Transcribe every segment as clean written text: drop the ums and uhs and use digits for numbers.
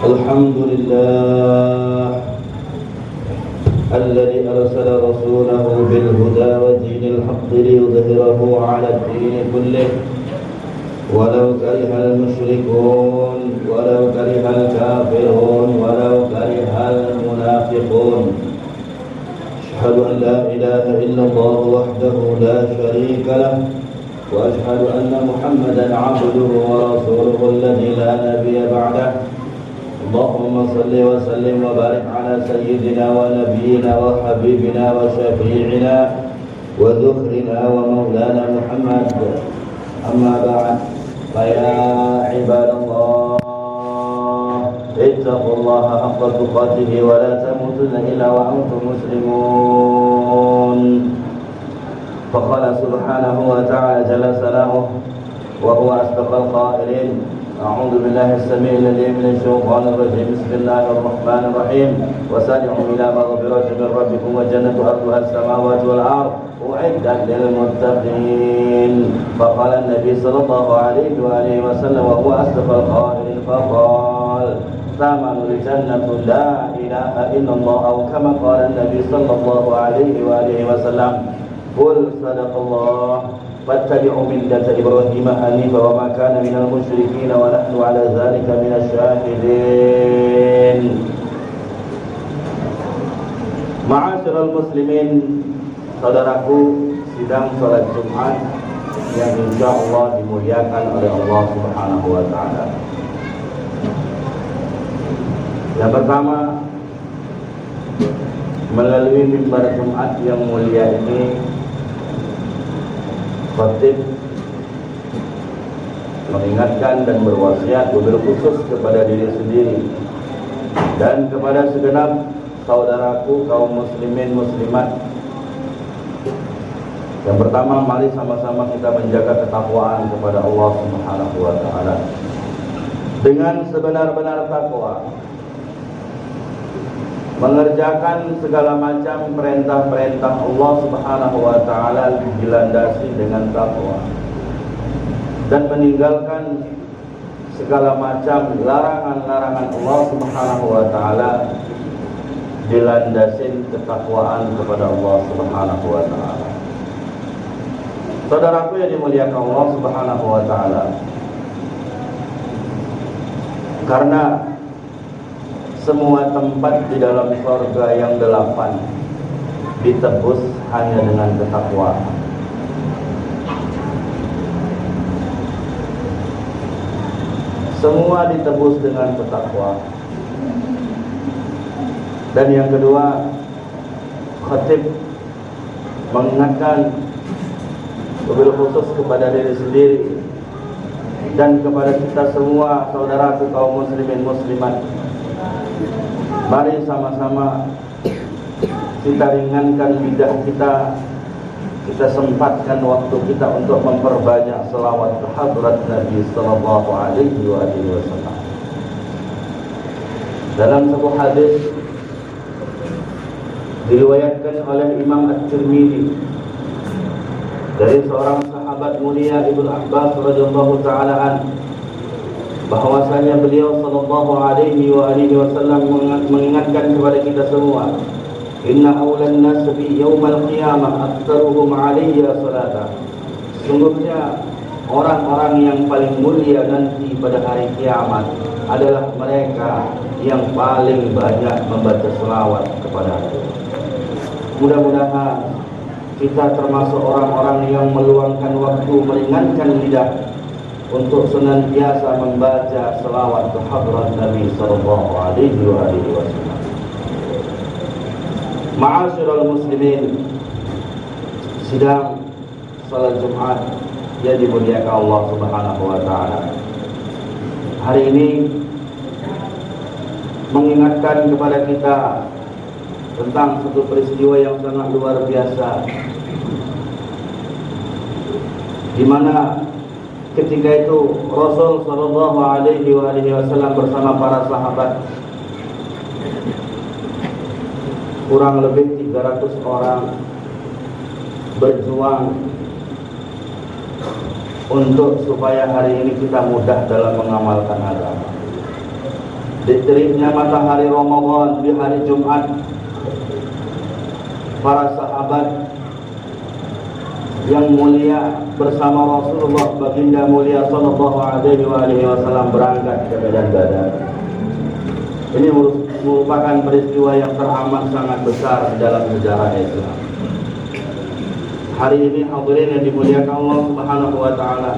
الحمد لله الذي أرسل رسوله بالهدى ودين الحق ليظهره على الدين كله ولو كره المشركون ولو كره الكافرون ولو كره المنافقون. أشهد أن لا إله إلا الله وحده لا شريك له وأشهد أن محمدا عبده ورسوله الذي لا نبي بعده. اللهم صل وسلم وبارك على سيدنا ونبينا وحبيبنا وشفيعنا وذخرنا ومولانا محمد. أما بعد فيا عباد الله اتقوا الله حق تقاته ولا تموتن إلا وأنتم مسلمون. فقال سبحانه وتعالى جل ثناؤه وهو أصدق القائلين: أعوذ بالله السميع العليم من الشيطان الرجيم. بسم الله الرحمن الرحيم. وسارعوا إلى مغفرة من ربكم وجنة أرضها السماوات والأرض أعدت للمتقين. فقال النبي صلى الله عليه وآله وسلم وهو أصدق القائلين فقال: ثمن الجنة لا إله إلا الله، أو كما قال النبي صلى الله عليه وآله وسلم: قل صدق الله فاتبعوا ملة إبراهيم حنيفا وما كان من المشركين ونحن على ذلك من الشاهدين. Ma'asyiral muslimin, saudaraku, sidang salat Jumat yang insyaallah dimuliakan oleh Allah Subhanahu wa taala. Yang pertama, melalui mimbar Jumat yang mulia ini, khatib mengingatkan dan berwasiat wabil khusus kepada diri sendiri dan kepada segenap saudaraku kaum muslimin muslimat. Yang pertama, mari sama-sama kita menjaga ketakwaan kepada Allah Subhanahu wa taala dengan sebenar-benar takwa, mengerjakan segala macam perintah-perintah Allah Subhanahu wa taala dilandasi dengan takwa, dan meninggalkan segala macam larangan-larangan Allah Subhanahu wa taala dilandasi ketakwaan kepada Allah Subhanahu wa taala. Saudaraku yang dimuliakan Allah Subhanahu wa taala, karena semua tempat di dalam surga yang 8 ditebus hanya dengan ketakwaan. Semua ditebus dengan ketakwaan. Dan yang kedua, khatib mengingatkan wabil khusus kepada diri sendiri dan kepada kita semua saudaraku kaum muslimin muslimat. Mari sama-sama kita ringankan lidah kita, kita sempatkan waktu kita untuk memperbanyak selawat ke hadrat Nabi sallallahu alaihi wasallam. Dalam sebuah hadis diriwayatkan oleh Imam At-Tirmidzi dari seorang sahabat mulia Ibnu Abbas radhiyallahu taala anhu, bahwasanya beliau sallallahu alaihi wasallam mengingatkan kepada kita semua, inna awlan nas bi yaumal qiyamah aktsaruhum alayya salata. Sungguhnya orang-orang yang paling mulia nanti pada hari kiamat adalah mereka yang paling banyak membaca selawat kepada aku. Mudah-mudahan kita termasuk orang-orang yang meluangkan waktu, meringankan lidah untuk senantiasa membaca selawat ke hadrat Nabi sallallahu alaihi wasallam. Ma'asyiral muslimin, sidang salat Jumat yang dimuliakan Allah Subhanahu wa taala. Hari ini mengingatkan kepada kita tentang satu peristiwa yang sangat luar biasa, di mana ketika itu Rasul sallallahu alaihi wasallam bersama para sahabat, kurang lebih 300 orang, berjuang untuk supaya hari ini kita mudah dalam mengamalkan agama. Diteriknya matahari Ramadan di hari Jumat, para sahabat yang mulia bersama Rasulullah baginda mulia sallallahu alaihi wasallam berangkat ke medan Badar. Ini merupakan peristiwa yang teramat sangat besar di dalam sejarah Islam. Hari ini hadirin yang dimuliakan Allah Subhanahu wa taala,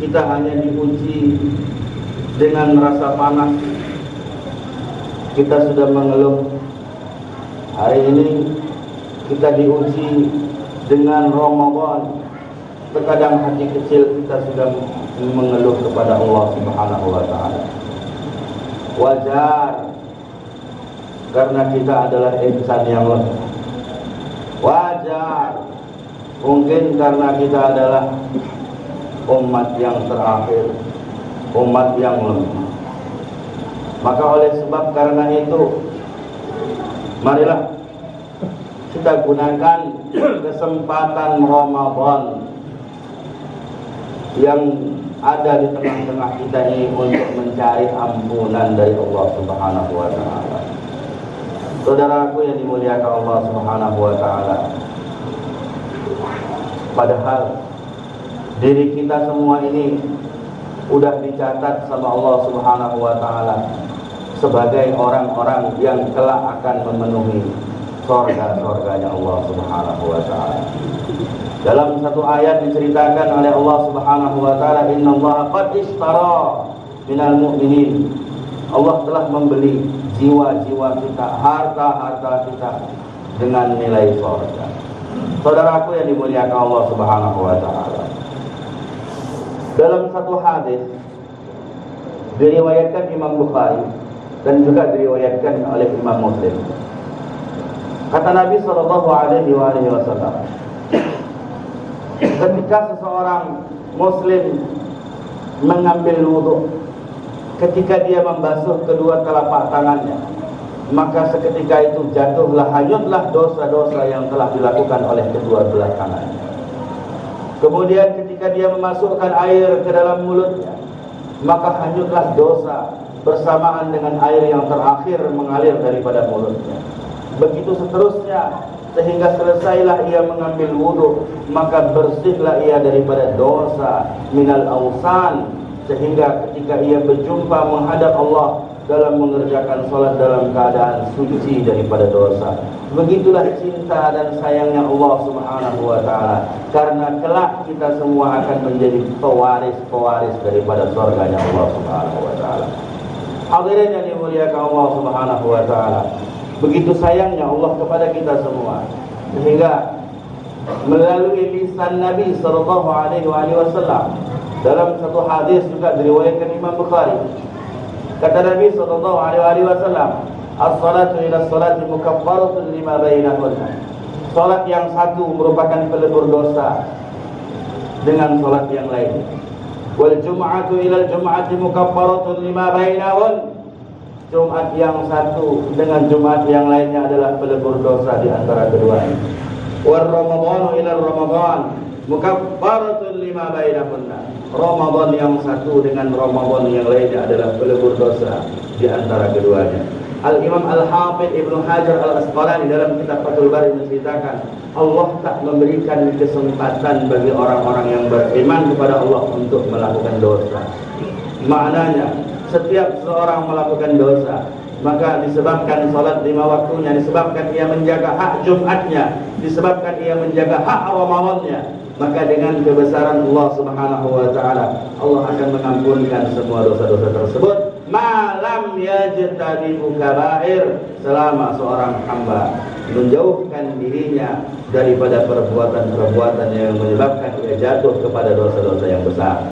kita hanya diuji dengan rasa panas. Kita sudah mengeluh. Hari ini kita diuji dengan Ramadan. Terkadang hati kecil kita sudah mengeluh kepada Allah Subhanahu wa taala. Wajar, karena kita adalah insan yang lemah. Wajar, mungkin karena kita adalah umat yang terakhir, umat yang lemah. Maka oleh sebab karena itu, marilah kita gunakan kesempatan Ramadan yang ada di tengah-tengah kita ini untuk mencari ampunan dari Allah Subhanahu wa taala. Saudaraku yang dimuliakan Allah Subhanahu wa taala, padahal diri kita semua ini udah dicatat sama Allah Subhanahu wa taala sebagai orang-orang yang kelak akan memenuhi surga-surganya Allah Subhanahu wa taala. Dalam satu ayat diceritakan oleh Allah Subhanahu wa taala, innallaha qad ishtara minal mu'minin. Allah telah membeli jiwa-jiwa kita, harta-harta kita dengan nilai surga. Saudaraku yang dimuliakan Allah Subhanahu wa taala, dalam satu hadis diriwayatkan Imam Bukhari dan juga diriwayatkan oleh Imam Muslim, kata Nabi sallallahu alaihi wasallam, ketika seseorang muslim mengambil wudu, ketika dia membasuh kedua telapak tangannya, maka seketika itu jatuhlah, hanyutlah dosa-dosa yang telah dilakukan oleh kedua belah tangannya. Kemudian ketika dia memasukkan air ke dalam mulutnya, maka hanyutlah dosa bersamaan dengan air yang terakhir mengalir daripada mulutnya. Begitu seterusnya, sehingga selesailah ia mengambil wudu, maka bersihlah ia daripada dosa minal awsan, sehingga ketika ia berjumpa menghadap Allah dalam mengerjakan salat dalam keadaan suci daripada dosa. Begitulah cinta dan sayangnya Allah Subhanahu wa taala, karena kelak kita semua akan menjadi pewaris-pewaris daripada surganya Allah Subhanahu wa taala. Hadirin yang dimuliakan Allah Subhanahu wa taala, begitu sayangnya Allah kepada kita semua, sehingga melalui lisan Nabi sallallahu alaihi wasallam dalam satu hadis juga diriwayatkan Imam Bukhari, kata Nabi sallallahu alaihi wasallam, as-salatu ila salati mukaffaratun lima bainahunna. Salat yang satu merupakan pelebur dosa dengan salat yang lain. Wal jum'atu ila al-jum'ati mukaffaratun lima bainahun. Jumat yang satu dengan Jumat yang lainnya adalah pelebur dosa di antara keduanya. War Ramadhanu ila Ramadhan mukaffaratun lima bainahunna. Ramadan yang satu dengan Ramadan yang lainnya adalah pelebur dosa di antara keduanya. Al-Imam Al-Hafidh Ibnu Hajar Al-Asqalani dalam kitab Fathul Bari menceritakan, Allah tak memberikan kesempatan bagi orang-orang yang beriman kepada Allah untuk melakukan dosa. Maknanya, setiap seorang melakukan dosa, maka disebabkan salat 5 waktunya, disebabkan ia menjaga hak Jumatnya, disebabkan ia menjaga hak Ramadannya, maka dengan kebesaran Allah Subhanahu wa taala, Allah akan mengampunkan semua dosa-dosa tersebut malam yajtanibu kabair, selama seorang hamba menjauhkan dirinya daripada perbuatan-perbuatan yang menyebabkan ia jatuh kepada dosa-dosa yang besar.